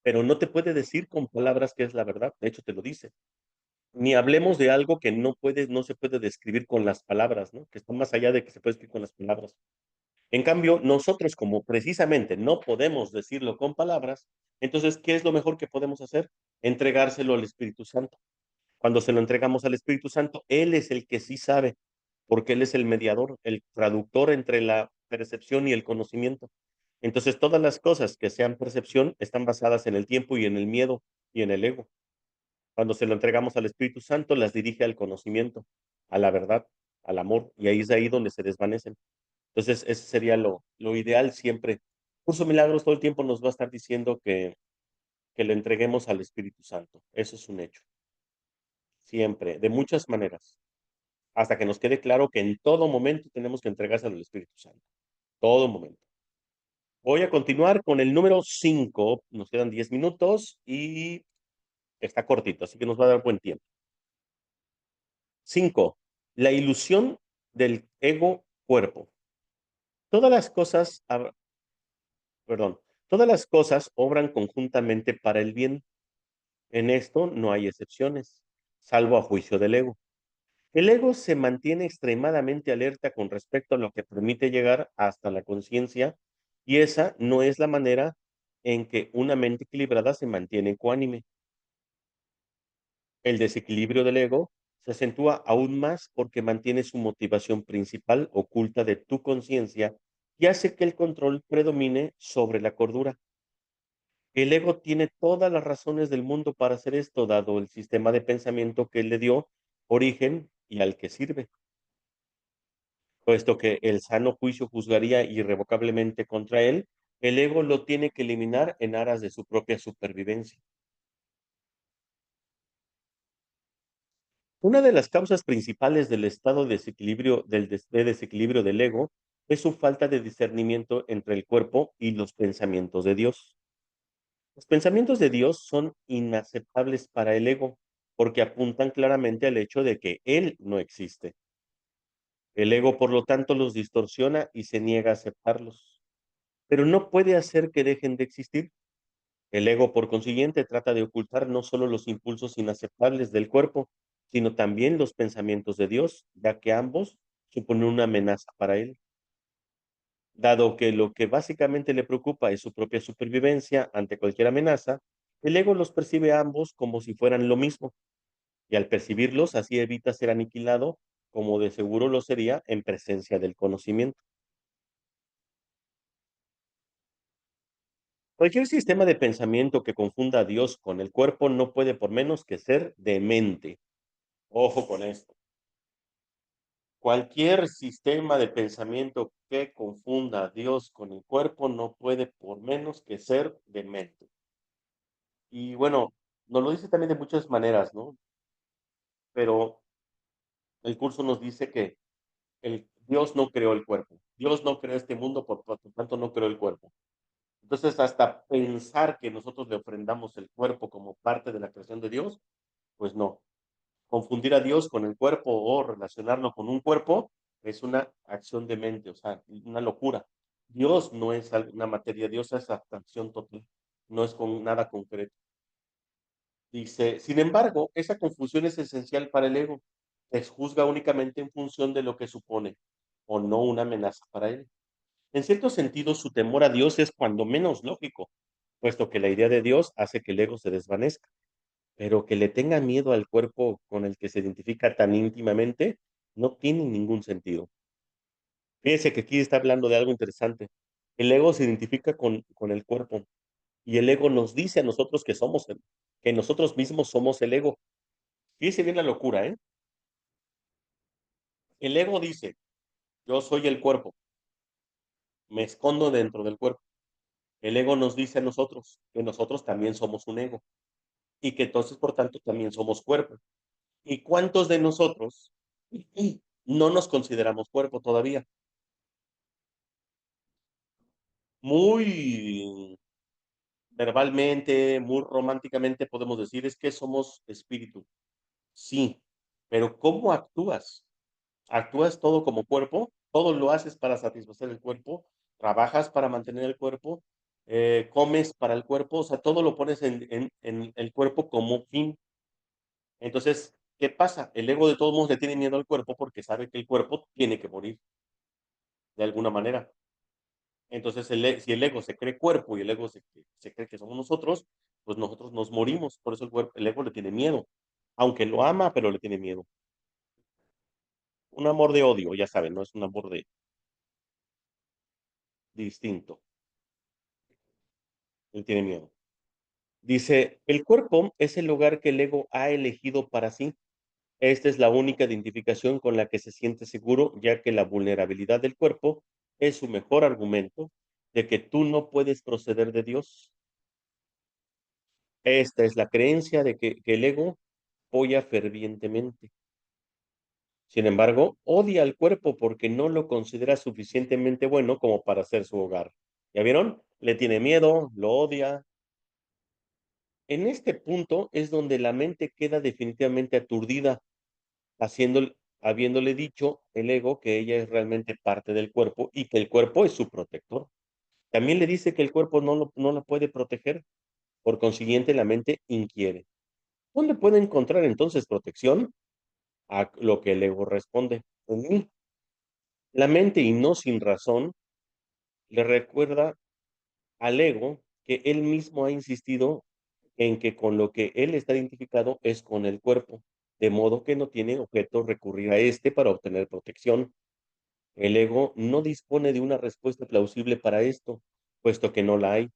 pero no te puede decir con palabras qué es la verdad, de hecho te lo dice. Ni hablemos de algo que no se puede describir con las palabras, ¿no? Que está más allá de que se puede escribir con las palabras. En cambio, nosotros como precisamente no podemos decirlo con palabras, entonces, ¿qué es lo mejor que podemos hacer? Entregárselo al Espíritu Santo. Cuando se lo entregamos al Espíritu Santo, Él es el que sí sabe, porque Él es el mediador, el traductor entre la percepción y el conocimiento. Entonces, todas las cosas que sean percepción están basadas en el tiempo y en el miedo y en el ego. Cuando se lo entregamos al Espíritu Santo, las dirige al conocimiento, a la verdad, al amor, y ahí es ahí donde se desvanecen. Entonces, ese sería lo ideal siempre. Curso Milagros todo el tiempo nos va a estar diciendo que le entreguemos al Espíritu Santo. Eso es un hecho. Siempre, de muchas maneras. Hasta que nos quede claro que en todo momento tenemos que entregárselo al Espíritu Santo. Todo momento. Voy a continuar con el número 5. Nos quedan 10 minutos y está cortito, así que nos va a dar buen tiempo. 5. La ilusión del ego cuerpo. Todas las cosas, perdón, todas las cosas obran conjuntamente para el bien. En esto no hay excepciones, salvo a juicio del ego. El ego se mantiene extremadamente alerta con respecto a lo que permite llegar hasta la conciencia y esa no es la manera en que una mente equilibrada se mantiene ecuánime. El desequilibrio del ego se acentúa aún más porque mantiene su motivación principal oculta de tu conciencia y hace que el control predomine sobre la cordura. El ego tiene todas las razones del mundo para hacer esto, dado el sistema de pensamiento que le dio origen y al que sirve, puesto que el sano juicio juzgaría irrevocablemente contra él, el ego lo tiene que eliminar en aras de su propia supervivencia. Una de las causas principales del estado de desequilibrio de desequilibrio del ego es su falta de discernimiento entre el cuerpo y los pensamientos de Dios. Los pensamientos de Dios son inaceptables para el ego porque apuntan claramente al hecho de que Él no existe. El ego, por lo tanto, los distorsiona y se niega a aceptarlos, pero no puede hacer que dejen de existir. El ego, por consiguiente, trata de ocultar no solo los impulsos inaceptables del cuerpo, sino también los pensamientos de Dios, ya que ambos suponen una amenaza para él. Dado que lo que básicamente le preocupa es su propia supervivencia ante cualquier amenaza, el ego los percibe a ambos como si fueran lo mismo, y al percibirlos así evita ser aniquilado, como de seguro lo sería en presencia del conocimiento. Cualquier sistema de pensamiento que confunda a Dios con el cuerpo no puede por menos que ser demente. Ojo con esto. Cualquier sistema de pensamiento que confunda a Dios con el cuerpo no puede por menos que ser demente. Y bueno, nos lo dice también de muchas maneras, ¿no? Pero el curso nos dice que Dios no creó el cuerpo. Dios no creó este mundo, por lo tanto no creó el cuerpo. Entonces, hasta pensar que nosotros le ofrendamos el cuerpo como parte de la creación de Dios, pues no. Confundir a Dios con el cuerpo o relacionarlo con un cuerpo es una acción de mente, o sea, una locura. Dios no es una materia, Dios es abstracción total, no es con nada concreto. Dice, sin embargo, esa confusión es esencial para el ego. Es juzga únicamente en función de lo que supone o no una amenaza para él. En cierto sentido, su temor a Dios es cuando menos lógico, puesto que la idea de Dios hace que el ego se desvanezca, pero que le tenga miedo al cuerpo con el que se identifica tan íntimamente no tiene ningún sentido. Fíjense que aquí está hablando de algo interesante. El ego se identifica con el cuerpo y el ego nos dice a nosotros que que nosotros mismos somos el ego. Fíjense bien la locura, ¿eh? El ego dice, yo soy el cuerpo, me escondo dentro del cuerpo. El ego nos dice a nosotros que nosotros también somos un ego y que entonces, por tanto, también somos cuerpo. ¿Y cuántos de nosotros no nos consideramos cuerpo todavía? Muy verbalmente, muy románticamente podemos decir, es que somos espíritu. Sí, pero ¿cómo actúas? ¿Actúas todo como cuerpo? ¿Todo lo haces para satisfacer el cuerpo? ¿Trabajas para mantener el cuerpo? ¿Comes para el cuerpo? O sea, todo lo pones en el cuerpo como fin. Entonces, ¿qué pasa? El ego de todos modos le tiene miedo al cuerpo porque sabe que el cuerpo tiene que morir de alguna manera. Entonces, si el ego se cree cuerpo y el ego se cree que somos nosotros, pues nosotros nos morimos. Por eso el ego le tiene miedo. Aunque lo ama, pero le tiene miedo. Un amor de odio, ya saben, no es un amor de distinto. Él tiene miedo. Dice, el cuerpo es el lugar que el ego ha elegido para sí. Esta es la única identificación con la que se siente seguro, ya que la vulnerabilidad del cuerpo es su mejor argumento de que tú no puedes proceder de Dios. Esta es la creencia de que el ego apoya fervientemente. Sin embargo, odia al cuerpo porque no lo considera suficientemente bueno como para ser su hogar. ¿Ya vieron? Le tiene miedo, lo odia. En este punto es donde la mente queda definitivamente aturdida, habiéndole dicho el ego que ella es realmente parte del cuerpo y que el cuerpo es su protector. También le dice que el cuerpo no la puede proteger, por consiguiente la mente inquiere. ¿Dónde puede encontrar entonces protección? A lo que el ego responde, en mí. La mente, y no sin razón, le recuerda al ego que él mismo ha insistido en que con lo que él está identificado es con el cuerpo, de modo que no tiene objeto recurrir a este para obtener protección. El ego no dispone de una respuesta plausible para esto, puesto que no la hay,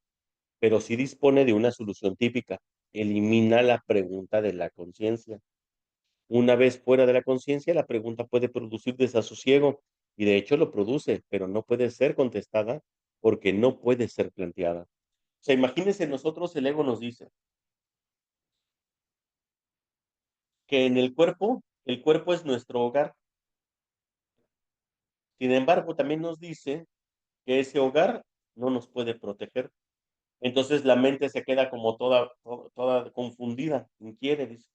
pero sí dispone de una solución típica. Elimina la pregunta de la conciencia. Una vez fuera de la conciencia, la pregunta puede producir desasosiego, y de hecho lo produce, pero no puede ser contestada porque no puede ser planteada. O sea, imagínense nosotros, el ego nos dice que en el cuerpo es nuestro hogar. Sin embargo, también nos dice que ese hogar no nos puede proteger. Entonces la mente se queda como toda confundida, inquiere, dice.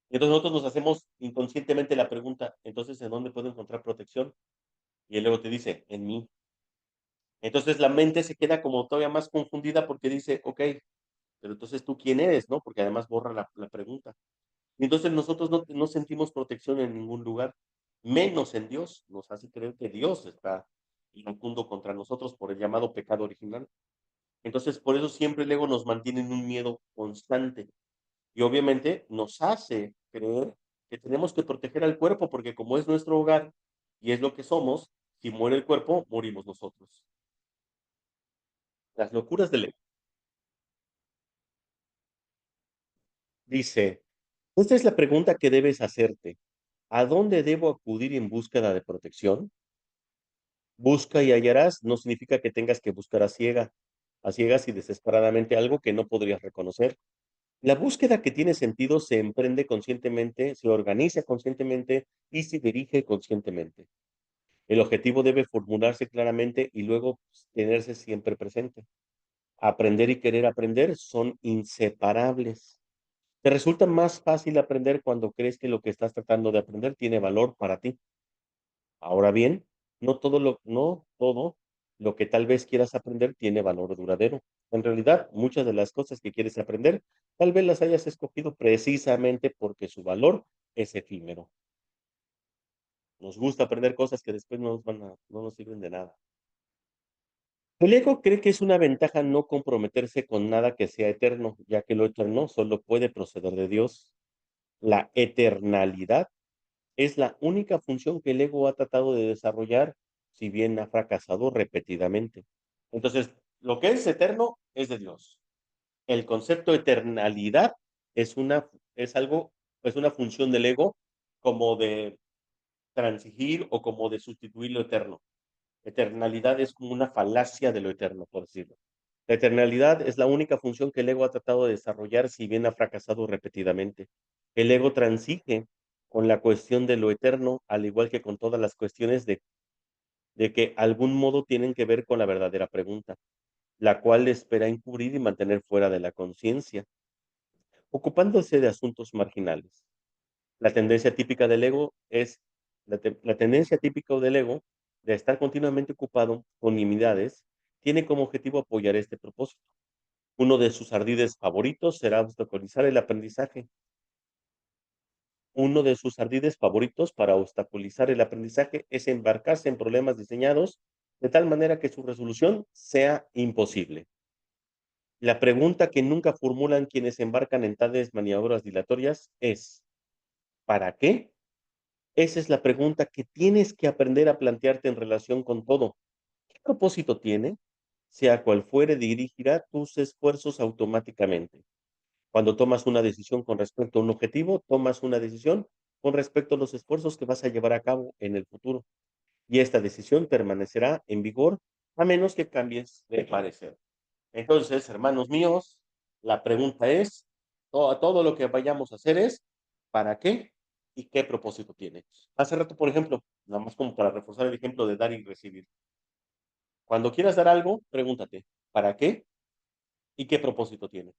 Y entonces nosotros nos hacemos inconscientemente la pregunta, entonces, ¿en dónde puedo encontrar protección? Y el ego te dice, en mí. Entonces la mente se queda como todavía más confundida porque dice, ok, pero entonces tú quién eres, ¿no? Porque además borra la pregunta. Y entonces nosotros no sentimos protección en ningún lugar, menos en Dios. Nos hace creer que Dios está iracundo contra nosotros por el llamado pecado original. Entonces, por eso siempre el ego nos mantiene en un miedo constante. Y obviamente nos hace creer que tenemos que proteger al cuerpo, porque como es nuestro hogar y es lo que somos, si muere el cuerpo, morimos nosotros. Las locuras del ego. Dice, esta es la pregunta que debes hacerte. ¿A dónde debo acudir en búsqueda de protección? Busca y hallarás no significa que tengas que buscar a ciegas y desesperadamente algo que no podrías reconocer. La búsqueda que tiene sentido se emprende conscientemente, se organiza conscientemente y se dirige conscientemente. El objetivo debe formularse claramente y luego pues, tenerse siempre presente. Aprender y querer aprender son inseparables. Te resulta más fácil aprender cuando crees que lo que estás tratando de aprender tiene valor para ti. Ahora bien, no todo lo que tal vez quieras aprender tiene valor duradero. En realidad, muchas de las cosas que quieres aprender, tal vez las hayas escogido precisamente porque su valor es efímero. Nos gusta aprender cosas que después no nos sirven de nada. El ego cree que es una ventaja no comprometerse con nada que sea eterno, ya que lo eterno solo puede proceder de Dios. La eternalidad es la única función que el ego ha tratado de desarrollar, si bien ha fracasado repetidamente. Entonces, lo que es eterno es de Dios. El concepto de eternalidad es es algo, es una función del ego como de transigir o como de sustituir lo eterno. Eternalidad es como una falacia de lo eterno, por decirlo. La eternalidad es la única función que el ego ha tratado de desarrollar, si bien ha fracasado repetidamente. El ego transige con la cuestión de lo eterno, al igual que con todas las cuestiones de que algún modo tienen que ver con la verdadera pregunta, la cual espera encubrir y mantener fuera de la conciencia, ocupándose de asuntos marginales. La tendencia típica del ego es la tendencia típica del ego de estar continuamente ocupado con nimiedades tiene como objetivo apoyar este propósito. Uno de sus ardides favoritos será obstaculizar el aprendizaje. Uno de sus ardides favoritos para obstaculizar el aprendizaje es embarcarse en problemas diseñados de tal manera que su resolución sea imposible. La pregunta que nunca formulan quienes embarcan en tales maniobras dilatorias es ¿para qué? Esa es la pregunta que tienes que aprender a plantearte en relación con todo. ¿Qué propósito tiene? Sea cual fuere, dirigirá tus esfuerzos automáticamente. Cuando tomas una decisión con respecto a un objetivo, tomas una decisión con respecto a los esfuerzos que vas a llevar a cabo en el futuro. Y esta decisión permanecerá en vigor a menos que cambies de parecer. Entonces, hermanos míos, la pregunta es, todo lo que vayamos a hacer es, ¿para qué y qué propósito tiene? Hace rato, por ejemplo, nada más como para reforzar el ejemplo de dar y recibir. Cuando quieras dar algo, pregúntate, ¿para qué y qué propósito tiene?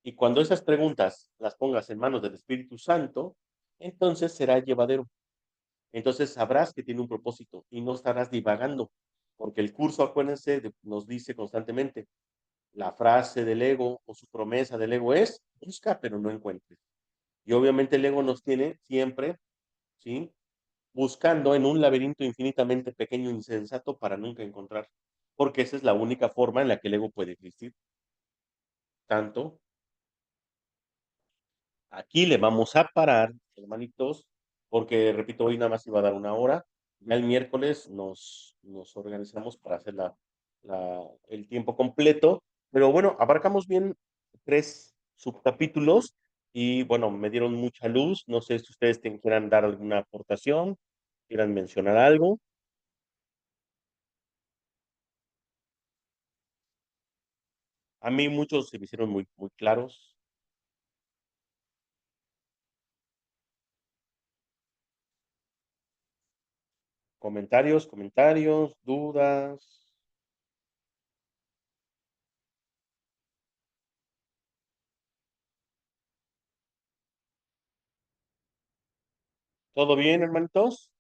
Y cuando esas preguntas las pongas en manos del Espíritu Santo, entonces será llevadero. Entonces sabrás que tiene un propósito y no estarás divagando, porque el curso, acuérdense, nos dice constantemente, la frase del ego o su promesa del ego es, busca pero no encuentres. Y obviamente el ego nos tiene siempre, ¿sí? Buscando en un laberinto infinitamente pequeño e insensato para nunca encontrar, porque esa es la única forma en la que el ego puede existir. Tanto, aquí le vamos a parar, hermanitos, porque repito, hoy nada más iba a dar una hora. Ya el miércoles nos organizamos para hacer el tiempo completo. Pero bueno, abarcamos bien 3 subcapítulos y bueno, me dieron mucha luz. No sé si ustedes quieran dar alguna aportación, quieran mencionar algo. A mí muchos se me hicieron muy, muy claros. Comentarios, dudas. ¿Todo bien, hermanitos?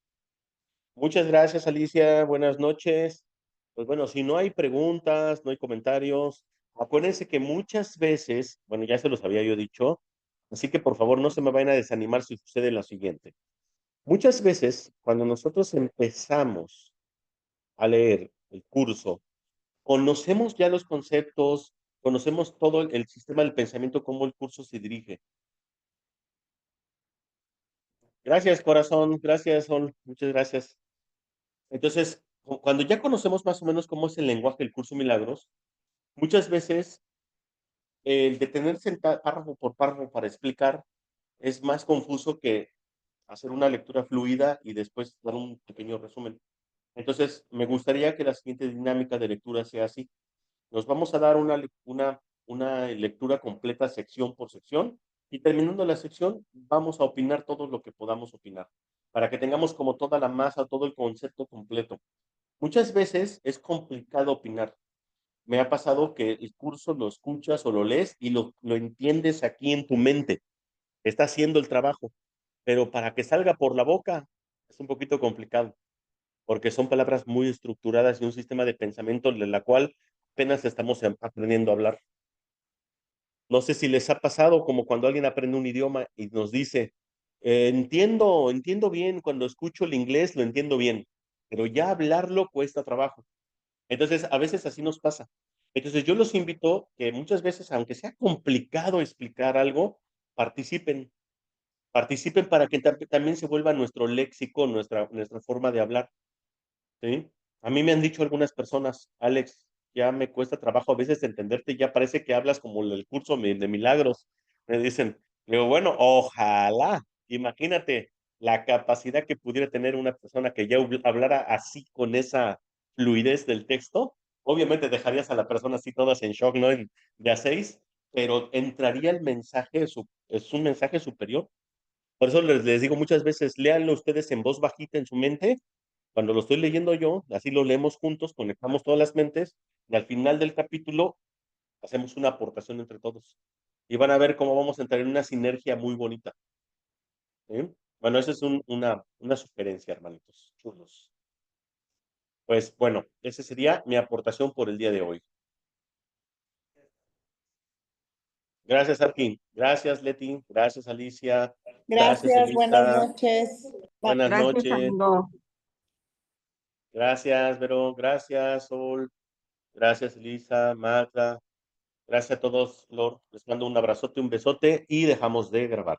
Muchas gracias, Alicia. Buenas noches. Pues bueno, si no hay preguntas, no hay comentarios, acuérdense que muchas veces, bueno, ya se los había yo dicho, así que por favor no se me vayan a desanimar si sucede lo siguiente. Muchas veces, cuando nosotros empezamos a leer el curso, conocemos ya los conceptos, conocemos todo el sistema del pensamiento, cómo el curso se dirige. Gracias, corazón. Gracias, Sol. Muchas gracias. Entonces, cuando ya conocemos más o menos cómo es el lenguaje del curso Milagros, muchas veces el detenerse en párrafo por párrafo para explicar es más confuso que hacer una lectura fluida y después dar un pequeño resumen. Entonces, me gustaría que la siguiente dinámica de lectura sea así. Nos vamos a dar una lectura completa sección por sección y terminando la sección vamos a opinar todo lo que podamos opinar para que tengamos como toda la masa, todo el concepto completo. Muchas veces es complicado opinar. Me ha pasado que el curso lo escuchas o lo lees y lo entiendes aquí en tu mente. Está haciendo el trabajo, pero para que salga por la boca es un poquito complicado porque son palabras muy estructuradas y un sistema de pensamiento de la cual apenas estamos aprendiendo a hablar. No sé si les ha pasado como cuando alguien aprende un idioma y nos dice, entiendo bien, cuando escucho el inglés lo entiendo bien, pero ya hablarlo cuesta trabajo. Entonces, a veces así nos pasa. Entonces, yo los invito que muchas veces, aunque sea complicado explicar algo, participen, participen para que también se vuelva nuestro léxico, nuestra forma de hablar. ¿Sí? A mí me han dicho algunas personas, Alex, ya me cuesta trabajo a veces entenderte, ya parece que hablas como el curso de milagros. Me dicen, digo, bueno, ojalá, imagínate la capacidad que pudiera tener una persona que ya hablara así con esa fluidez del texto. Obviamente dejarías a la persona así todas en shock, ¿no? De a seis, pero entraría el mensaje, es un mensaje superior. Por eso les digo muchas veces, léanlo ustedes en voz bajita en su mente cuando lo estoy leyendo yo, así lo leemos juntos, conectamos todas las mentes y al final del capítulo hacemos una aportación entre todos. Y van a ver cómo vamos a entrar en una sinergia muy bonita. ¿Sí? Bueno, esa es una sugerencia, hermanitos chulos. Pues bueno, esa sería mi aportación por el día de hoy. Gracias, Arkin. Gracias, Leti. Gracias, Alicia. Gracias, Gracias, buenas Elisa. noches. Bye. Buenas Gracias, noches. amigo. Gracias, Vero. Gracias, Sol. Gracias, Elisa, Magda. Gracias a todos, Lord. Les mando un abrazote, un besote y dejamos de grabar.